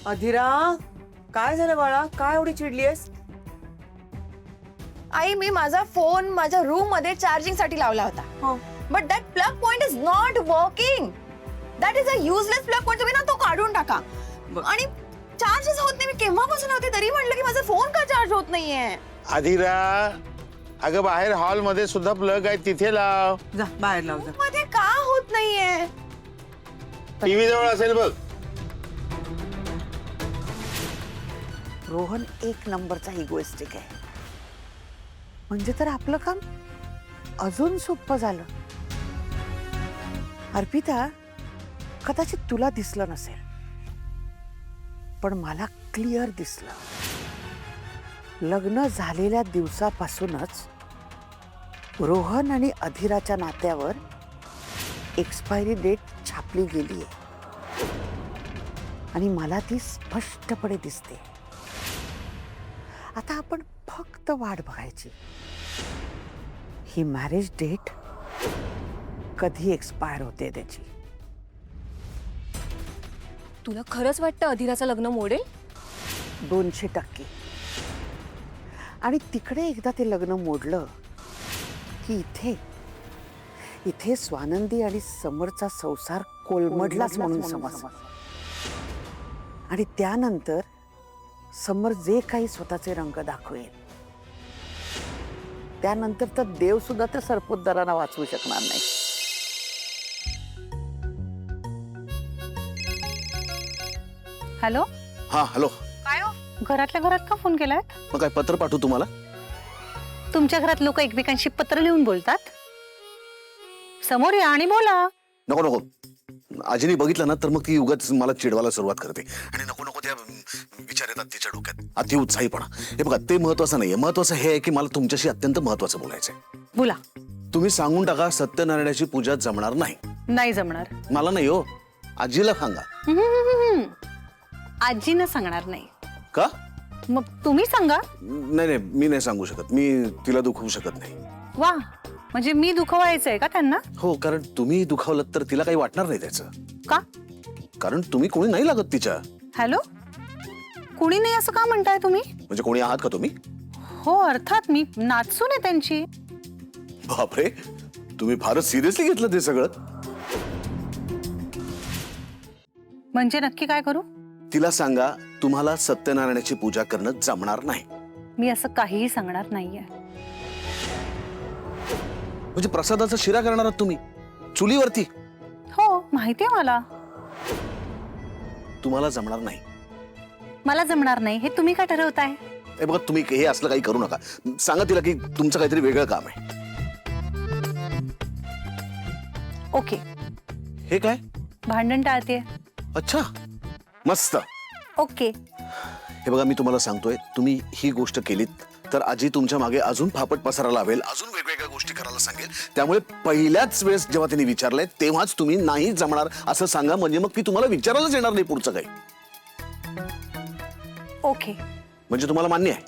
अधीरा, काय झालं बाळा? काय एवढी चिडलीयस? आई मी माझा फोन माझ्या रूम मध्ये चार्जिंग साठी लावला होता, but that plug point is not working. That is a useless plug point. तुम्ही ना तो काढून टाका. आणि चार्जच होत नाही. मी केव्हापासून होते तरी म्हटलं की माझा फोन का चार्ज होत नाहीये. अधीरा, अगं बाहेर हॉल मध्ये सुद्धा प्लग आहे, तिथे लाव. जा बाहेर लाव जा. मध्ये का होत नाहीये? टीव्ही जवळ असेल बघ. रोहन एक नंबरचा इगोइस्टिक आहे. म्हणजे तर आपलं काम अजून सोपं झालं. अर्पिता, कदाचित तुला दिसलं नसेल, पण मला क्लिअर दिसलं. लग्न झालेल्या दिवसापासूनच रोहन आणि अधीराच्या नात्यावर एक्सपायरी डेट छापली गेली आहे आणि मला ती स्पष्टपणे दिसते. आता आपण फक्त वाट बघायची. ही मॅरेज डेट कधी एक्सपायर होते त्याची. तुला खरंच वाटतं अधीराचं लग्न मोडेल? 200%. आणि तिकडे एकदा ते लग्न मोडलं की इथे स्वानंदी आणि समरचा संसार कोलमडलाच म्हणून समज. आणि त्यानंतर समर जे काही स्वतःचे रंग दाखवेल, त्यानंतर तर देव सुद्धा त्या सरपोतदारांना वाचवू शकणार नाही. हॅलो. हा हॅलो. काय हो, घरातल्या घरात का फोन केलाय? मग काय पत्र पाठवू तुम्हाला? तुमच्या घरात लोक एकमेकांशी पत्र लिहून बोलतात? समोर या आणि बोला. नको नको, आजीने बघितलं ना तर मग ती उगाच मला चिडवायला सुरुवात करते आणि नको नको त्या विचार येतात तिच्या डोक्यात. अति उत्साहीपणा. हे बघा, ते महत्वाचं नाहीये. महत्वाचं हे आहे की मला तुमच्याशी अत्यंत महत्वाचं बोलायचंय. बोला. तुम्ही सांगून टाका सत्यनारायणाची पूजा जमणार नाही. नाही जमणार. मला नाही हो, आजीला सांगा. आजीनं सांगणार नाही का? मग तुम्ही सांगा. नाही नाही, मी नाही सांगू शकत. मी तिला दुखवू शकत नाही. वा, म्हणजे मी दुखवायचंय का त्यांना? हो, कारण तुम्ही दुखावलं तर तिला काही वाटणार नाही त्याचं. का? कारण तुम्ही कोणी नाही लागत तिच्या. हॅलो, कुणी नाही असं का म्हणताय तुम्ही? म्हणजे कोणी आहात का तुम्ही? हो अर्थात, मी नाचून आहे त्यांची. बापरे, तुम्ही फारच सिरियसली घेतलं ते सगळं. म्हणजे नक्की काय करू? तिला सांगा तुम्हाला सत्यनारायणाची पूजा करणं जमणार नाही. मी असं काहीही सांगणार नाहीये. म्हणजे प्रसादाचा शिरा करणार आहात तुम्ही चुलीवरती? हो माहितीये मला. तुम्हाला जमणार नाही. मला जमणार नाही हे तुम्ही का ठरवताय? हे बघा, तुम्ही हे असलं काही करू नका. सांगा तिला की तुमचं काहीतरी वेगळं काम आहे. ओके. हे काय? भांडण टाळते. अच्छा, मस्त. ओके. हे बघा, मी तुम्हाला सांगतोय, तुम्ही ही गोष्ट केलीत तर आजी तुमच्या मागे अजून फापट पसारा लावेल, अजून वेगवेगळ्या गोष्टी करायला सांगेल. त्यामुळे पहिल्याच वेळेस जेव्हा तिने विचारलंय तेव्हाच तुम्ही नाही जमणार असं सांगा. म्हणजे मग ती तुम्हाला विचारायलाच येणार नाही पुढचं काही. ओके. म्हणजे तुम्हाला मान्य आहे?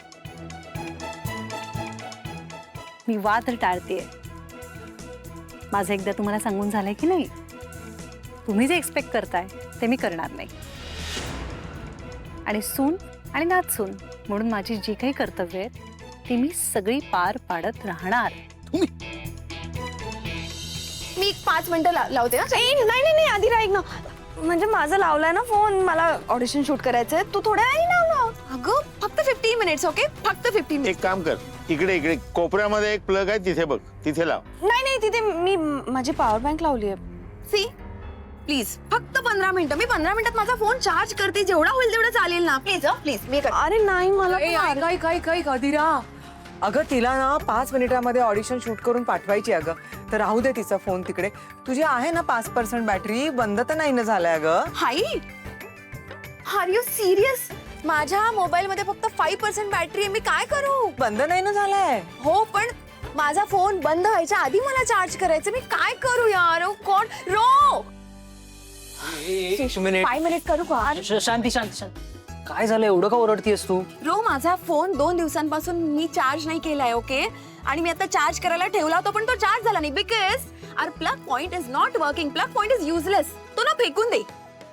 मी वाद टाळतेय. माझं एकदा तुम्हाला सांगून झालंय की नाही, तुम्ही जे एक्सपेक्ट करताय ते मी करणार नाही. आणि सून आणि नाचसून म्हणून माझी जी काही कर्तव्य आहेत ती मी सगळी पार पाडत राहणार. मी 5 मिनिटं लावते ना. नाही नाही नाही, आधी ऐक ना. म्हणजे माझं लावलाय ना फोन, मला ऑडिशन शूट करायचंय. तू थोड्या वेळाने लावला. अगं फक्त 15 मिनिट्स. ओके, फक्त 15 मिनिट्स. एक काम कर, इकडे इकडे कोपऱ्यामध्ये एक प्लग आहे, तिथे बघ, तिथे लाव. नाही नाही, तिथे मी माझी पॉवर बँक लावली आहे. सी प्लीज, फक्त 15 मिनिटं. मी 15 मिनिटात माझा फोन चार्ज करते. जेवढा होईल तेवढं चालेल ना. Please please. मी अरे नाही, मला काय अधीरा, अगं तिला ना 5 मिनिटामध्ये ऑडिशन शूट करून पाठवायची. अगं तर राहू दे तिचा फोन तिकडे. तुझी आहे ना 5% बॅटरी, बंद तर नाही ना झालाय? अगं हाई, आर यू सिरियस? माझ्या मोबाईल मध्ये फक्त 5% बॅटरी आहे. मी काय करू? बंद नाही ना झालाय? हो, पण माझा फोन बंद व्हायच्या आधी मला चार्ज करायचं. मी काय करू यार? कोण रो? 1 मिनिट. 5 मिनिट करू का? शांती शांती शांती. काय झालं, एवढं का ओरडतीयस तू? रो, माझा फोन 2 दिवसांपासून मी चार्ज नाही केलाय. ओके, आणि मी आता चार्ज करायला ठेवला होता पण तो चार्ज झाला नाही. Because our plug point is not working. Plug point is useless. तो ना फेकून दे.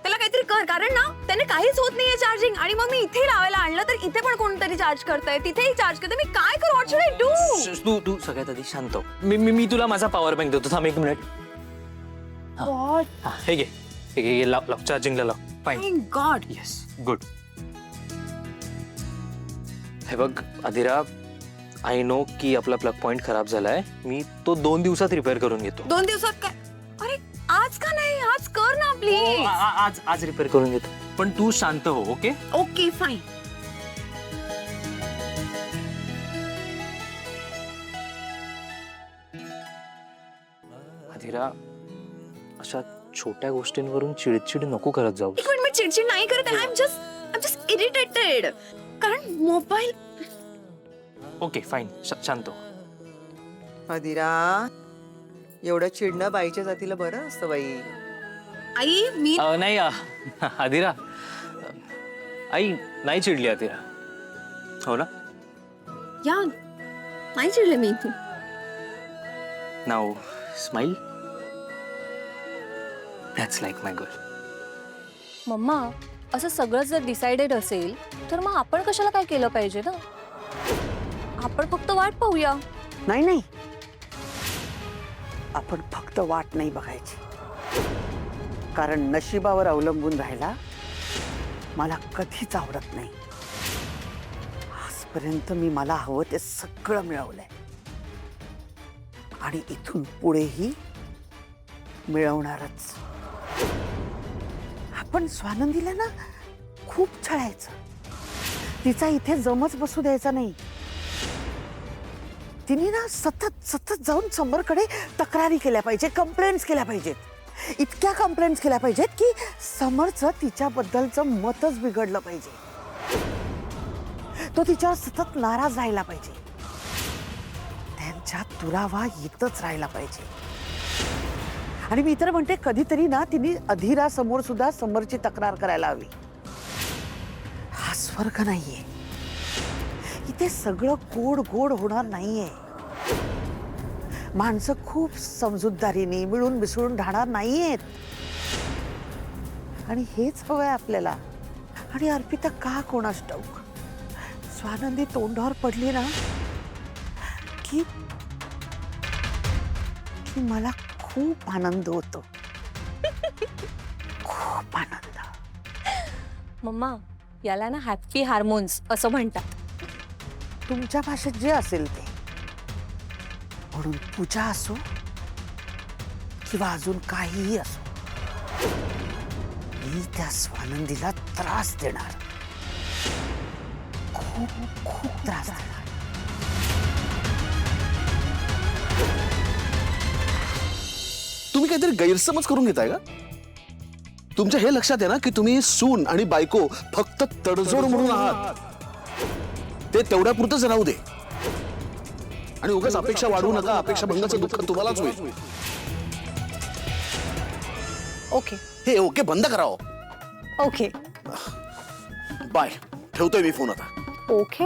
त्याला काहीतरी कर, कारण ना त्याने काहीच होत नाहीये चार्जिंग. आणि मग मी इथे लावायला आणलं तर इथे पण कोणतरी चार्ज करतंय, तिथेही चार्ज करतंय. मी काय करू? What should I do? तू सगळ्यात आधी शांत हो. मी तुला माझा पॉवर बँक देतो. थांब 1 मिनिट. व्हॉट? हे घे, हे लाव चार्जिंगला लाव. Fine. Thank God. Yes, good. हे बघ अधीरा, आय नो की आपला प्लग पॉइंट खराब झालाय. मी तो 2 दिवसात रिपेअर करून घेतो. 2 दिवसात काय? अरे आज का नाही? आज कर ना प्लीज. आज रिपेअर करून घेतो. पण तू शांत हो. ओके? Okay fine. अधीरा, अशा छोट्या गोष्टींवरून चिडचिड नको करत जाऊ. एक मिनिट, मी चिडचिड नाही करत. I am just irritated. कारण मोबाईल. ओके फाईन, शांत हो. अदिरा, एवढं चिडणं बाईच्या जातीला बरं असतं बाई. आई मी नाही अधीरा, आई नाही चिडली अधीरा, हो ना? या नाही चिडले मी. Now smile. That's like my girl. मम्मा, असं सगळं जर डिसाइडेड असेल तर मग आपण कशाला काय केलं पाहिजे ना? आपण फक्त वाट पाहूया. नाही नाही, आपण फक्त वाट नाही बघायची, कारण नशिबावर अवलंबून राहायला मला कधीच आवडत नाही. आजपर्यंत मी मला हवं ते सगळं मिळवलंय आणि इथून पुढेही मिळवणारच. आपण स्वानंदीला ना खूप छळायचं, तिचा इथे जमच बसू द्यायचा नाही. तिने ना सतत सतत जाऊन समरकडे तक्रारी केल्या पाहिजे, कंप्लेंट्स केल्या पाहिजेत. इतक्या कंप्लेंट्स केल्या पाहिजेत की समरचं तिच्याबद्दलचं मतच बिघडलं पाहिजे. तो तिच्यावर सतत नाराज राहिला पाहिजे, त्यांच्या दुरावा येतच राहिला पाहिजे. आणि मी तर म्हणते कधीतरी ना तिने अधीरा समोर सुद्धा समरची तक्रार करायला हवी. हा स्वर्ग नाहीये, इथे सगळं गोड गोड होणार नाहीये. माणसं खूप समजूतदारीने मिळून मिसळून राहणार नाहीयेत. आणि हेच हवंय आपल्याला. आणि अर्पिता का कोणास ठाऊक स्वानंदी तोंडावर पडली ना की मला खूप आनंद होतो. खूप आनंद. मम्मा, याला ना हॅपी हार्मोन्स असं म्हणतात. तुमच्या भाषेत जे असेल ते. म्हणून पूजा असो किंवा अजून काहीही असो, मी त्या स्वानंदीला त्रास देणार, खूप खूप त्रास देणार. तुम्ही काहीतरी गैरसमज करून घेताय का? तुमच्या हे लक्षात आहे ना की तुम्ही सून आणि बायको फक्त तडजोड म्हणून आहात. ते तेवढ्या पुरतच राहू दे. आणि उगाच अपेक्षा वाढवू नका. अपेक्षा भंगाचं दुःख तुम्हालाच होईल. ओके हे ओके बंद करावं. Okay bye. ठेवतोय मी फोन आता. ओके.